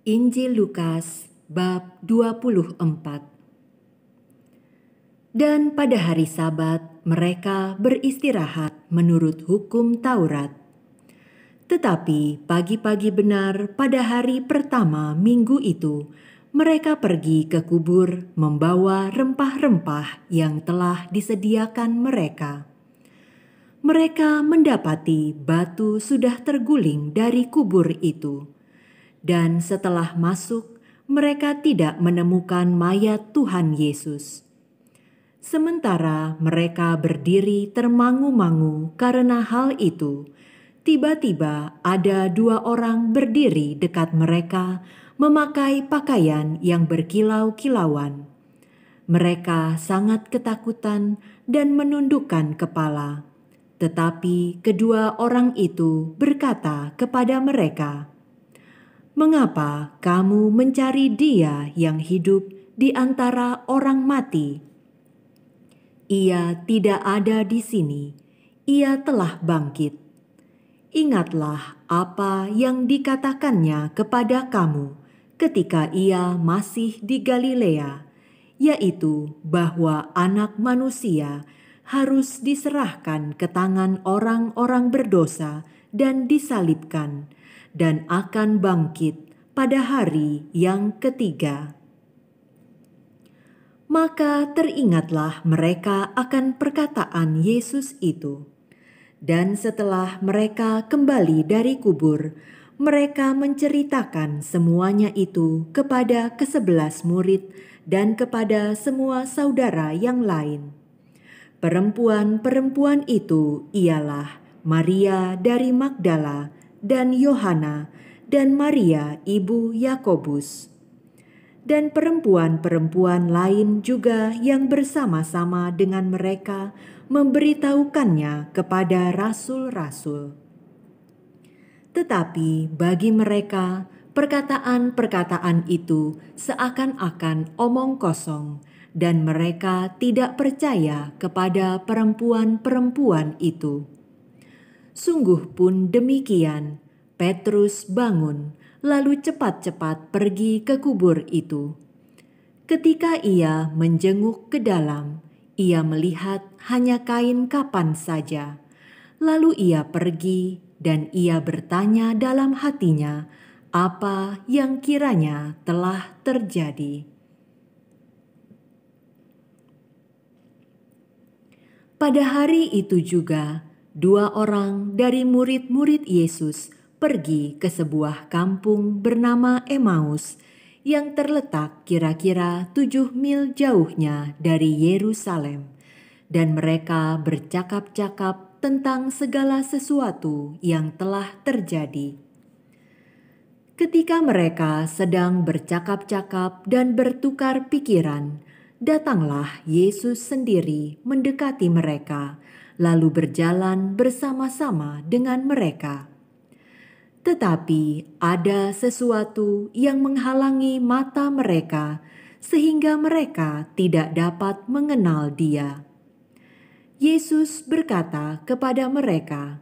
Injil Lukas bab 24. Dan pada hari Sabat mereka beristirahat menurut hukum Taurat. Tetapi pagi-pagi benar pada hari pertama minggu itu, mereka pergi ke kubur membawa rempah-rempah yang telah disediakan mereka. Mereka mendapati batu sudah terguling dari kubur itu. Dan setelah masuk, mereka tidak menemukan mayat Tuhan Yesus. Sementara mereka berdiri termangu-mangu karena hal itu, tiba-tiba ada dua orang berdiri dekat mereka, memakai pakaian yang berkilau-kilauan. Mereka sangat ketakutan dan menundukkan kepala. Tetapi kedua orang itu berkata kepada mereka, "Mengapa kamu mencari Dia yang hidup di antara orang mati? Ia tidak ada di sini, Ia telah bangkit. Ingatlah apa yang dikatakannya kepada kamu ketika Ia masih di Galilea, yaitu bahwa Anak Manusia harus diserahkan ke tangan orang-orang berdosa dan disalibkan, dan akan bangkit pada hari yang ketiga." Maka teringatlah mereka akan perkataan Yesus itu. Dan setelah mereka kembali dari kubur, mereka menceritakan semuanya itu kepada ke-11 murid dan kepada semua saudara yang lain. Perempuan-perempuan itu ialah Maria dari Magdala dan Yohana dan Maria ibu Yakobus. Dan perempuan-perempuan lain juga yang bersama-sama dengan mereka memberitahukannya kepada rasul-rasul. Tetapi bagi mereka, perkataan-perkataan itu seakan-akan omong kosong, dan mereka tidak percaya kepada perempuan-perempuan itu. Sungguh pun demikian, Petrus bangun, lalu cepat-cepat pergi ke kubur itu. Ketika ia menjenguk ke dalam, ia melihat hanya kain kapan saja. Lalu ia pergi dan ia bertanya dalam hatinya apa yang kiranya telah terjadi. Pada hari itu juga, dua orang dari murid-murid Yesus pergi ke sebuah kampung bernama Emmaus yang terletak kira-kira 7 mil jauhnya dari Yerusalem, dan mereka bercakap-cakap tentang segala sesuatu yang telah terjadi. Ketika mereka sedang bercakap-cakap dan bertukar pikiran, datanglah Yesus sendiri mendekati mereka, lalu berjalan bersama-sama dengan mereka. Tetapi ada sesuatu yang menghalangi mata mereka, sehingga mereka tidak dapat mengenal Dia. Yesus berkata kepada mereka,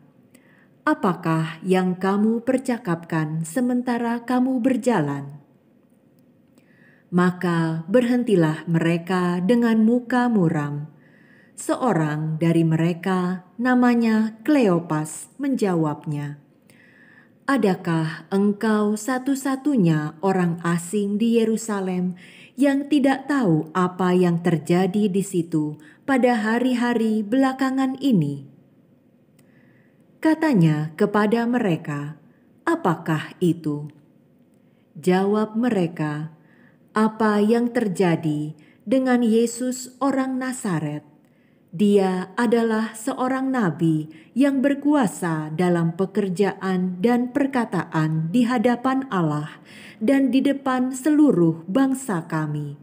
"Apakah yang kamu percakapkan sementara kamu berjalan?" Maka berhentilah mereka dengan muka muram. Seorang dari mereka, namanya Kleopas, menjawabnya, "Adakah engkau satu-satunya orang asing di Yerusalem yang tidak tahu apa yang terjadi di situ pada hari-hari belakangan ini?" Katanya kepada mereka, "Apakah itu?" Jawab mereka, "Apa yang terjadi dengan Yesus orang Nazaret? Dia adalah seorang nabi yang berkuasa dalam pekerjaan dan perkataan di hadapan Allah dan di depan seluruh bangsa kami.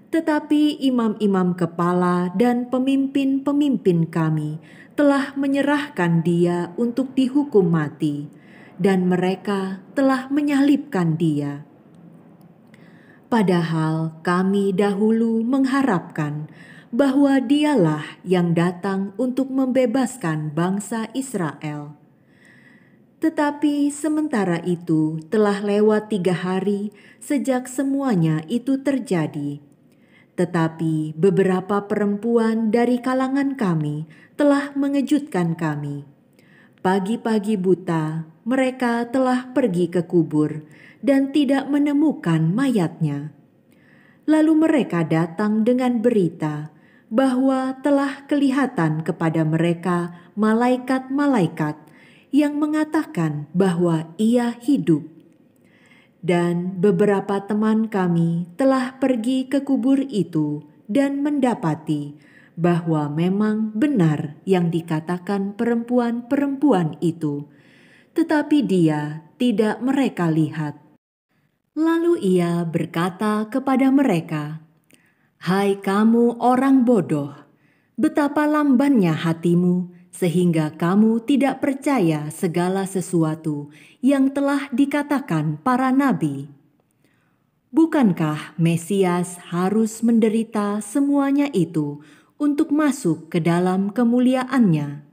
Tetapi imam-imam kepala dan pemimpin-pemimpin kami telah menyerahkan Dia untuk dihukum mati, dan mereka telah menyalibkan Dia. Padahal kami dahulu mengharapkan bahwa Dialah yang datang untuk membebaskan bangsa Israel. Tetapi sementara itu telah lewat 3 hari sejak semuanya itu terjadi. Tetapi beberapa perempuan dari kalangan kami telah mengejutkan kami. Pagi-pagi buta, mereka telah pergi ke kubur dan tidak menemukan mayatnya. Lalu mereka datang dengan berita bahwa telah kelihatan kepada mereka malaikat-malaikat yang mengatakan bahwa ia hidup. Dan beberapa teman kami telah pergi ke kubur itu dan mendapati bahwa memang benar yang dikatakan perempuan-perempuan itu, tetapi dia tidak mereka lihat. Lalu ia berkata kepada mereka, "Hai kamu orang bodoh, betapa lambannya hatimu sehingga kamu tidak percaya segala sesuatu yang telah dikatakan para nabi. Bukankah Mesias harus menderita semuanya itu untuk masuk ke dalam kemuliaannya?"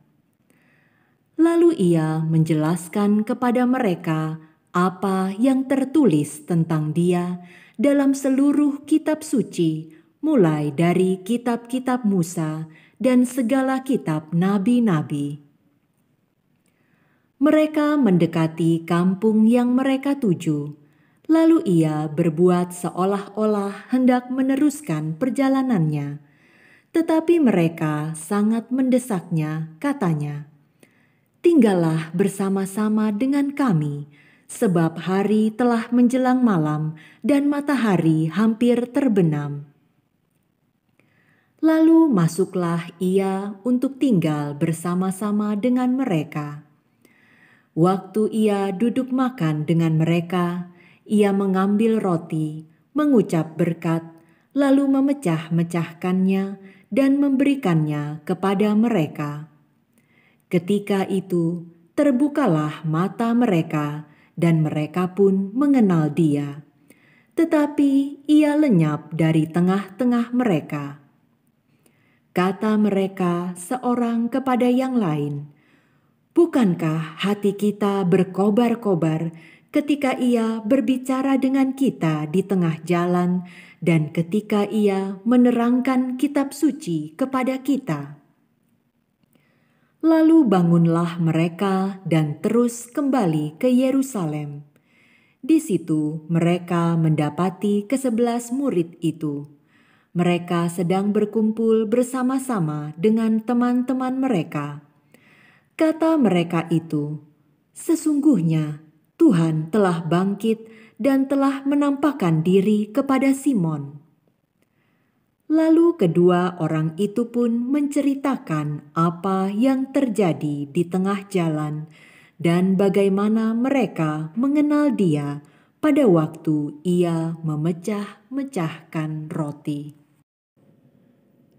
Lalu ia menjelaskan kepada mereka apa yang tertulis tentang dia dalam seluruh kitab suci, mulai dari kitab-kitab Musa dan segala kitab nabi-nabi. Mereka mendekati kampung yang mereka tuju, lalu ia berbuat seolah-olah hendak meneruskan perjalanannya. Tetapi mereka sangat mendesaknya, katanya, "Tinggallah bersama-sama dengan kami, sebab hari telah menjelang malam dan matahari hampir terbenam." Lalu masuklah ia untuk tinggal bersama-sama dengan mereka. Waktu ia duduk makan dengan mereka, ia mengambil roti, mengucap berkat, lalu memecah-mecahkannya dan memberikannya kepada mereka. Ketika itu terbukalah mata mereka dan mereka pun mengenal dia. Tetapi ia lenyap dari tengah-tengah mereka. Kata mereka seorang kepada yang lain, "Bukankah hati kita berkobar-kobar ketika ia berbicara dengan kita di tengah jalan dan ketika ia menerangkan kitab suci kepada kita?" Lalu bangunlah mereka dan terus kembali ke Yerusalem. Di situ mereka mendapati ke-11 murid itu. Mereka sedang berkumpul bersama-sama dengan teman-teman mereka. Kata mereka itu, "Sesungguhnya Tuhan telah bangkit dan telah menampakkan diri kepada Simon." Lalu kedua orang itu pun menceritakan apa yang terjadi di tengah jalan dan bagaimana mereka mengenal dia pada waktu ia memecah-mecahkan roti.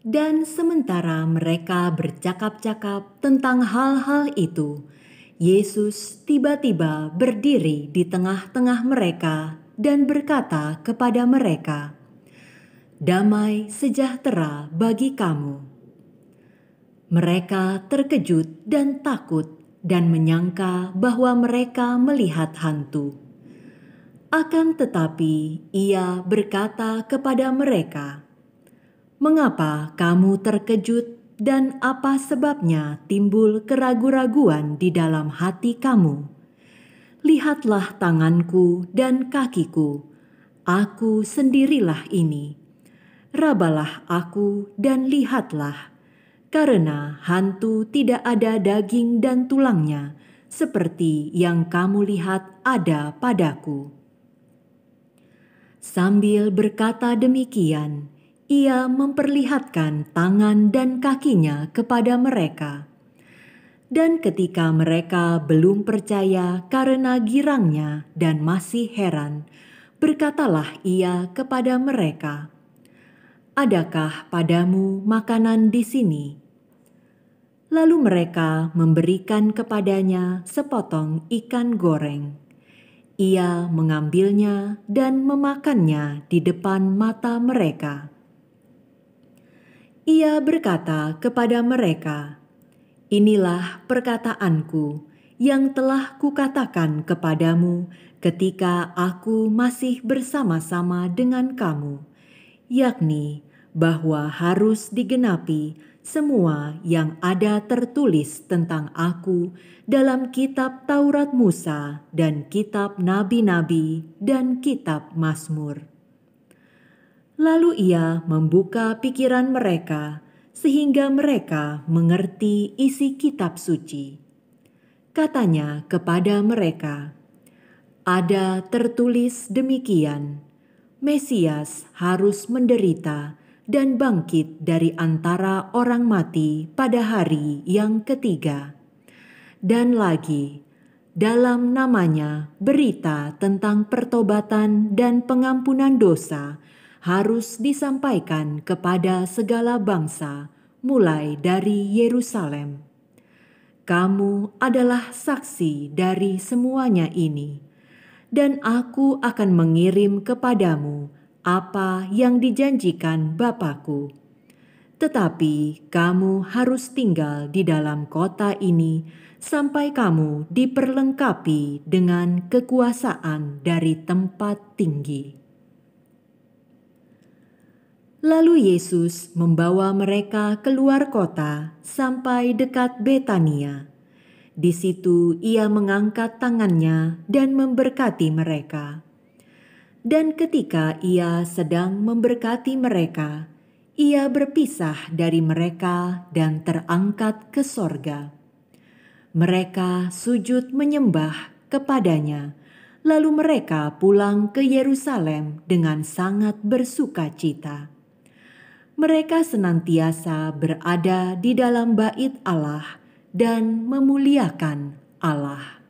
Dan sementara mereka bercakap-cakap tentang hal-hal itu, Yesus tiba-tiba berdiri di tengah-tengah mereka dan berkata kepada mereka, "Damai sejahtera bagi kamu." Mereka terkejut dan takut dan menyangka bahwa mereka melihat hantu. Akan tetapi ia berkata kepada mereka, "Mengapa kamu terkejut dan apa sebabnya timbul keraguan-raguan di dalam hati kamu? Lihatlah tanganku dan kakiku, aku sendirilah ini. Rabalah aku dan lihatlah, karena hantu tidak ada daging dan tulangnya, seperti yang kamu lihat ada padaku." Sambil berkata demikian, ia memperlihatkan tangan dan kakinya kepada mereka. Dan ketika mereka belum percaya karena girangnya dan masih heran, berkatalah ia kepada mereka, "Adakah padamu makanan di sini?" Lalu mereka memberikan kepadanya sepotong ikan goreng. Ia mengambilnya dan memakannya di depan mata mereka. Ia berkata kepada mereka, "Inilah perkataanku yang telah kukatakan kepadamu ketika aku masih bersama-sama dengan kamu, yakni bahwa harus digenapi semua yang ada tertulis tentang aku dalam kitab Taurat Musa dan kitab nabi-nabi dan kitab Mazmur. Lalu ia membuka pikiran mereka sehingga mereka mengerti isi kitab suci. Katanya kepada mereka, "Ada tertulis demikian, Mesias harus menderita dan bangkit dari antara orang mati pada hari yang ketiga. Dan lagi, dalam namanya berita tentang pertobatan dan pengampunan dosa harus disampaikan kepada segala bangsa, mulai dari Yerusalem. Kamu adalah saksi dari semuanya ini, dan aku akan mengirim kepadamu apa yang dijanjikan Bapakku. Tetapi kamu harus tinggal di dalam kota ini sampai kamu diperlengkapi dengan kekuasaan dari tempat tinggi." Lalu Yesus membawa mereka keluar kota sampai dekat Betania. Di situ ia mengangkat tangannya dan memberkati mereka. Dan ketika ia sedang memberkati mereka, ia berpisah dari mereka dan terangkat ke sorga. Mereka sujud menyembah kepadanya, lalu mereka pulang ke Yerusalem dengan sangat bersukacita. Mereka senantiasa berada di dalam bait Allah dan memuliakan Allah.